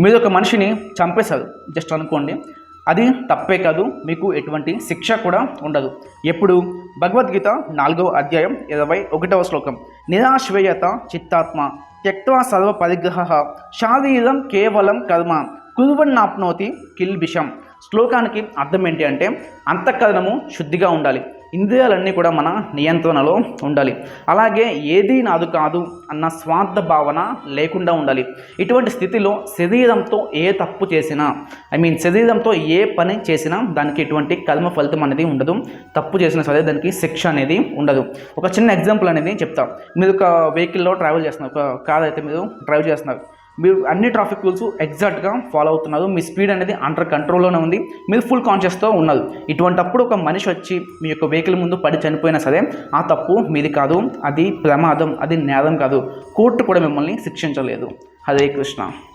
మీరు ఒక మనిషిని చంపేశారు జస్ట్ అనుకోండి, అది తప్పే కాదు, మీకు ఎటువంటి శిక్ష కూడా ఉండదు. ఎప్పుడు భగవద్గీత 4వ అధ్యాయం 21వ శ్లోకం, నిరాశ్రయత చిత్తాత్మ త్యక్త్వా సర్వ పరిగ్రహ శారీరం కేవలం కర్మ కుర్వన్నాప్నోతి కిల్బిషం. శ్లోకానికి అర్థం ఏంటి అంటే అంతఃకరణము శుద్ధిగా ఉండాలి, ఇంద్రియాలన్నీ కూడా మన నియంత్రణలో ఉండాలి, అలాగే ఏదీ నాదు కాదు అన్న స్వార్థ భావన లేకుండా ఉండాలి. ఇటువంటి స్థితిలో శరీరంతో ఏ తప్పు చేసినా, శరీరంతో ఏ పని చేసినా దానికి ఎటువంటి కర్మ ఫలితం అనేది ఉండదు. తప్పు చేసినా సరే దానికి శిక్ష అనేది ఉండదు. ఒక చిన్న ఎగ్జాంపుల్ అనేది చెప్తా. మీరు ఒక వెహికల్లో ట్రావెల్ చేస్తున్నారు, ఒక కార్ అయితే మీరు డ్రైవ్ చేస్తున్నారు, మీరు అన్ని ట్రాఫిక్ రూల్స్ ఎగ్జాక్ట్గా ఫాలో అవుతున్నారు, మీ స్పీడ్ అనేది అండర్ కంట్రోల్లోనే ఉంది, మీరు ఫుల్ కాన్షియస్తో ఉన్నారు. ఇటువంటప్పుడు ఒక మనిషి వచ్చి మీ యొక్క వెహికల్ ముందు పడి చనిపోయినా సరే ఆ తప్పు మీది కాదు, అది ప్రమాదం, అది నేరం కాదు, కోర్టు కూడా మిమ్మల్ని శిక్షించలేదు. హరే కృష్ణ.